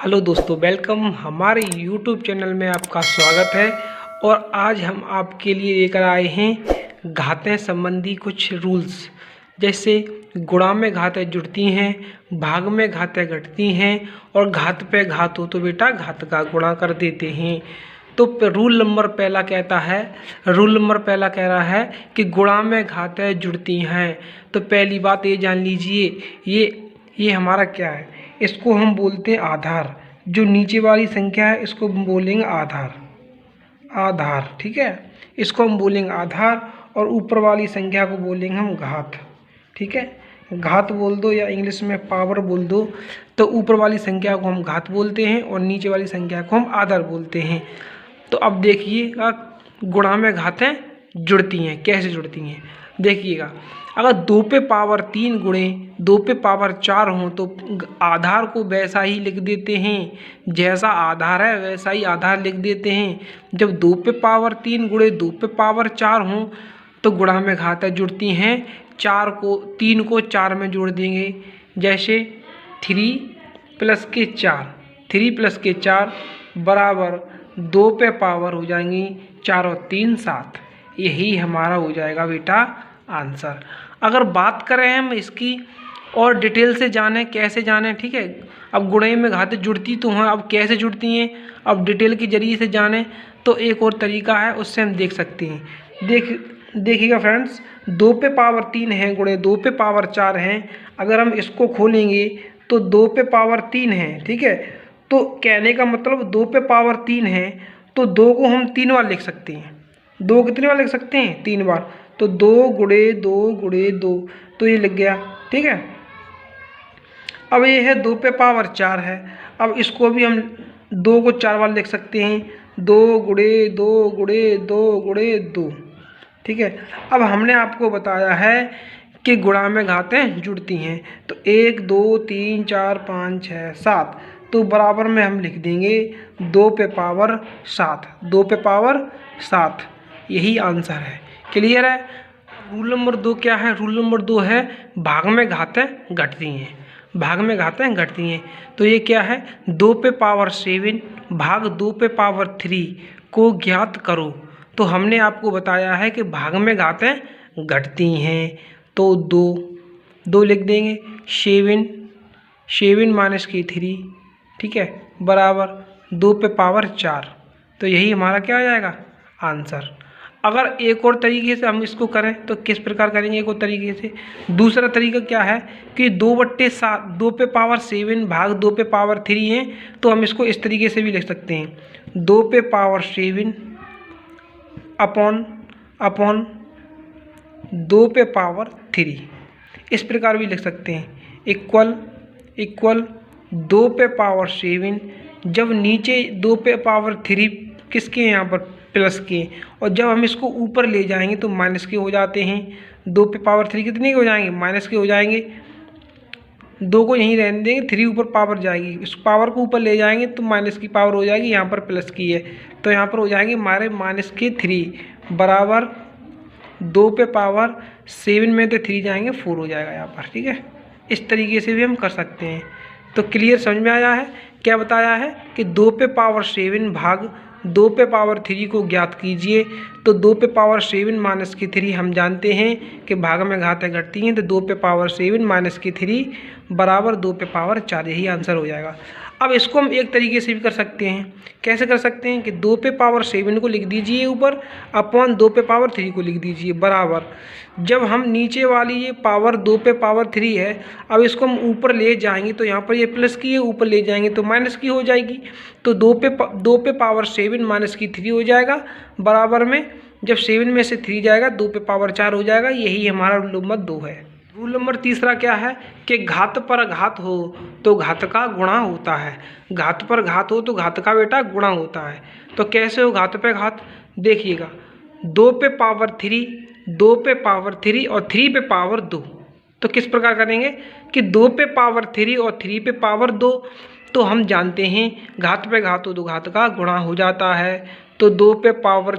Hello दोस्तों, welcome हमारे YouTube channel में आपका स्वागत है। और आज हम आपके लिए लेकर आए हैं घातें संबंधी कुछ रूल्स। जैसे गुणा में घातें जुड़ती हैं, भाग में घातें घटती हैं और घात पे घात हो तो बेटा घात का गुणा कर देते हैं। तो रूल नंबर पहला कह रहा है कि गुणा में घातें जुड़ती हैं। तो पहली बात ये जान लीजिए, ये हमारा क्या है, इसको हम बोलते हैं आधार। जो नीचे वाली संख्या है इसको हम बोलेंगे आधार, ठीक है। इसको हम बोलेंगे आधार और ऊपर वाली संख्या को बोलेंगे हम घात, ठीक है। घात बोल दो या इंग्लिश में पावर बोल दो। तो ऊपर वाली संख्या को हम घात बोलते हैं और नीचे वाली संख्या को हम आधार बोलते हैं। तो अब देखिएगा, गुणा में घातें जुड़ती हैं, कैसे जुड़ती हैं देखिएगा। अगर 2 पे पावर 3 गुणे 2 पे पावर 4 हो तो आधार को वैसा ही लिख देते हैं, जैसा आधार है वैसा ही आधार लिख देते हैं। जब 2 पे पावर 3 गुणे 2 पे पावर 4 हो तो गुणा में घातें जुड़ती हैं। 3 को 4 में जोड़ देंगे, जैसे 3 प्लस के 4 बराबर 2 पे पावर हो जाएंगी 4 और 3 7। यही हमारा हो जाएगा बेटा आंसर। अगर बात करें हम इसकी और डिटेल से जानें, कैसे जानें, ठीक है। अब गुणे में घातें जुड़ती तो हैं, अब कैसे जुड़ती हैं अब डिटेल के जरिए से जानें तो एक और तरीका है, उससे हम देख सकते हैं। देखिएगा फ्रेंड्स, 2 पे पावर 3 है गुणे 2 पे पावर 4 हैं। अगर हम इसको खोलेंगे तो 2 पे पावर 3 है, ठीक है। तो कहने का मतलब 2 पे पावर 3 है तो 2 को हम 3 बार लिख सकते हैं। 2 कितनी बार लिख सकते हैं? 3 बार। तो 2 गुणे 2 तो ये लिख गया, ठीक है। अब ये है 2 पे पावर 4 है। अब इसको भी हम 2 को 4 बार लिख सकते हैं। 2 गुणे 2, ठीक है। अब हमने आपको बताया है कि गुणा में घातें जुड़ती हैं। तो 1 2 3 4 5 6 7 तो बराबर में हम लिख देंगे 2 पे पावर 7। यही आंसर है। क्लियर है। रूल नंबर 2 क्या है? रूल नंबर 2 है भाग में घातें घटती हैं। तो ये क्या है? 2 पे पावर 7 भाग 2 पे पावर 3 को ज्ञात करो। तो हमने आपको बताया है कि भाग में घातें घटती हैं तो 2 लिख देंगे। 7 माइनस की 3, ठीक है, बराबर 2 पे पावर 4। तो यही हमारा क्या आ जाएगा? आंसर। अगर एक और तरीके से हम इसको करें तो किस प्रकार करेंगे? एक और तरीके से, दूसरा तरीका क्या है कि 2/7 2 पे पावर 7 भाग 2 पे पावर 3 है। तो हम इसको इस तरीके से भी लिख सकते हैं, 2 पे पावर 7 अपॉन 2 पे पावर 3। इस प्रकार भी लिख सकते हैं, इक्वल 2 पे पावर 7। जब नीचे 2 पे पावर 3 किसके यहाँ पर? प्लस के। और जब हम इसको ऊपर ले जाएंगे तो माइनस के हो जाते हैं। 2 पे पावर 3 कितने के हो जाएंगे? माइनस के हो जाएंगे। 2 को यहीं रहने देंगे, 3 ऊपर पावर जाएगी, इस पावर को ऊपर ले जाएंगे तो माइनस की पावर हो जाएगी, यहाँ पर प्लस की है तो यहाँ पर हो जाएंगे हमारे माइनस के 3 बराबर 2 पे पावर 7 में तो 3 जाएंगे 4 हो जाएगा यहाँ पर, ठीक है। इस तरीके से भी हम कर सकते हैं। तो क्लियर समझ में आया है? क्या बताया है कि 2 पे पावर 7 भाग 2 पे पावर 3 को ज्ञात कीजिए। तो 2 पे पावर 7 माइनस की 3 हम जानते हैं कि भाग में घातें घटती हैं। तो 2 पे पावर 7 माइनस की 3 बराबर 2 पे पावर 4। यही आंसर हो जाएगा। अब इसको हम एक तरीके से भी कर सकते हैं। कैसे कर सकते हैं कि 2 पे पावर 7 को लिख दीजिए ऊपर, अपॉन 2 पे पावर 3 को लिख दीजिए बराबर। जब हम नीचे वाली ये पावर 2 पे पावर 3 है, अब इसको हम ऊपर ले जाएंगे तो यहाँ पर ये प्लस की है, ऊपर ले जाएंगे तो माइनस की हो जाएगी। तो 2 पे पावर 7 माइनस की 3 हो जाएगा बराबर में, जब 7 में से 3 जाएगा 2 पे पावर 4 हो जाएगा। यही हमारा रूल नंबर 2 है। रूल नंबर तीसरा क्या है कि घात पर घात हो तो घात का गुणा होता है। घात पर घात हो तो घात का बेटा गुणा होता है। तो कैसे हो घात पे घात? देखिएगा, 2 पे पावर 3 2 पे पावर 3 और 3 पे पावर 2। तो किस प्रकार करेंगे कि 2 पे पावर 3 और 3 पे पावर 2। तो हम जानते हैं घात पे घात हो तो घात का गुणा हो जाता है। तो 2 पे पावर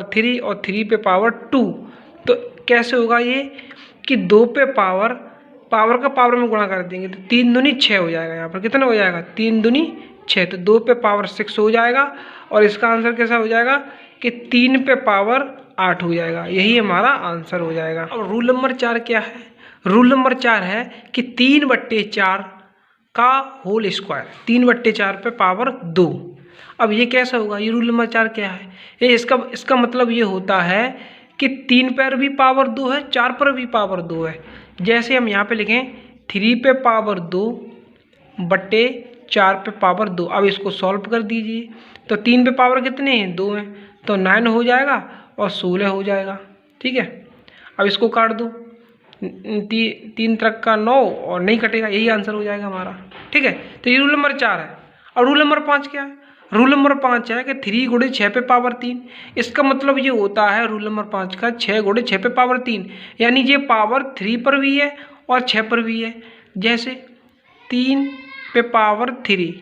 3 और 3 पे पावर 2। तो कैसे होगा ये कि 2 पे पावर पावर का पावर में गुणा कर देंगे तो 3 दूनी 6 हो जाएगा। यहाँ पर कितना हो जाएगा, 3 दूनी 6, तो 2 पे पावर 6 हो जाएगा। और इसका आंसर कैसा हो जाएगा कि 3 पे पावर 8 हो जाएगा। यही हमारा आंसर हो जाएगा। और रूल नंबर 4 क्या है, रूल नंबर 4 है कि 3/4 का होल स्क्वायर, 3/4 पे पावर 2। अब ये कैसा होगा, ये रूल नंबर 4 क्या है, ये इसका मतलब ये होता है कि 3 पर भी पावर 2 है, 4 पर भी पावर 2 है। जैसे हम यहाँ पे लिखें 3 पे पावर 2/4 पे पावर 2। अब इसको सॉल्व कर दीजिए तो 3 पे पावर कितने हैं, 2 हैं, तो 9 हो जाएगा और 16 हो जाएगा। ठीक है, अब इसको काट दो, 3 तक का 9 और नहीं कटेगा, यही आंसर हो जाएगा हमारा। ठीक है, तो ये रूल नंबर 4 है। और रूल नंबर 5 क्या है, रूल नंबर 5 है कि 3 गुणे 6 पे पावर 3। इसका मतलब ये होता है रूल नंबर 5 का 6 गुणे 6 पे पावर 3, यानी ये पावर 3 पर भी है और 6 पर भी है। जैसे 3 पे पावर 3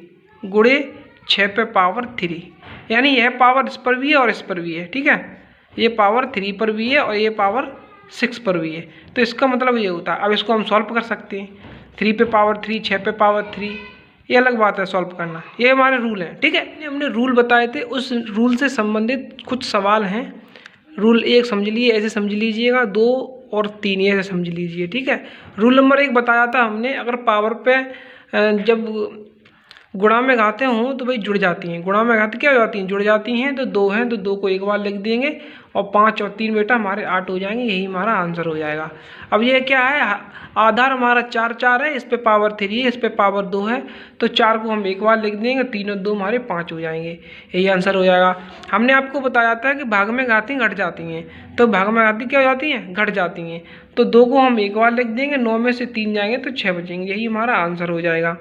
गुणे 6 पे पावर 3, यानी यह पावर इस पर भी है और इस पर भी है। ठीक है, ये पावर 3 पर भी है और ये पावर 6 पर भी है, तो इसका मतलब ये होता है। अब इसको हम सॉल्व कर सकते हैं, 3 पे पावर 3, 6 पे पावर 3, ये अलग बात है सॉल्व करना, ये हमारे रूल हैं। ठीक है, हमने रूल बताए थे, उस रूल से संबंधित कुछ सवाल हैं। रूल 1 समझ लीजिए, ऐसे समझ लीजिएगा, 2 और 3 ऐसे समझ लीजिए। ठीक है, रूल नंबर 1 बताया था हमने, अगर पावर पे जब गुणा में घाते हों तो भाई जुड़ जाती हैं, गुणा में घाते क्या हो जाती हैं, जुड़ जाती हैं। तो 2 हैं तो 2 को एक बार लिख देंगे और 5 और 3 बेटा हमारे 8 हो जाएंगे, यही हमारा आंसर हो जाएगा। अब ये क्या है, आधार हमारा 4 है, इस पे पावर 3 है, इस पे पावर 2 है, तो 4 को हम एक बार लिख देंगे, 3 और 2 हमारे 5 हो जाएंगे, यही आंसर हो जाएगा। हमने आपको बताया था कि भाग में घाती घट जाती हैं, तो भाग में घाती क्या हो जाती हैं, घट जाती हैं, तो 2 को हम एक बार लिख देंगे, 9 में से 3 जाएंगे तो 6 बचेंगे, यही हमारा आंसर हो जाएगा।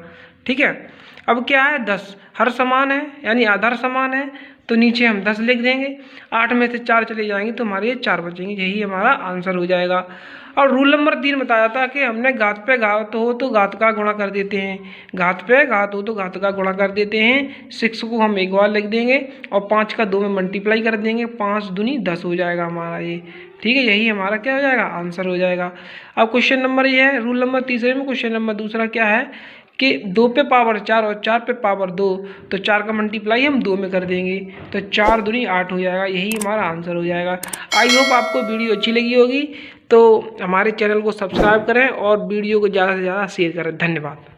ठीक है, अब क्या है, 10 हर समान है, यानी आधार समान है, तो नीचे हम 10 लिख देंगे, 8 में से 4 चले जाएंगे तो हमारे ये 4 बचेंगे, यही हमारा आंसर हो जाएगा। और रूल नंबर 3 बताया था कि हमने घात पे घात हो तो घात का गुणा कर देते हैं, घात पे घात हो तो घात का गुणा कर देते हैं। 6 को हम एक बार लिख देंगे और 5 का 2 में मल्टीप्लाई कर देंगे, 5 दूनी 10 हो जाएगा हमारा ये। ठीक है, यही हमारा क्या हो जाएगा, आंसर हो जाएगा। अब क्वेश्चन नंबर ये है, रूल नंबर 3 में क्वेश्चन नंबर दूसरा क्या है कि 2 पे पावर 4 और 4 पे पावर 2, तो 4 का मल्टीप्लाई हम 2 में कर देंगे, तो 4 दूनी 8 हो जाएगा, यही हमारा आंसर हो जाएगा। आई होप आपको वीडियो अच्छी लगी होगी, तो हमारे चैनल को सब्सक्राइब करें और वीडियो को ज़्यादा से ज़्यादा शेयर करें। धन्यवाद।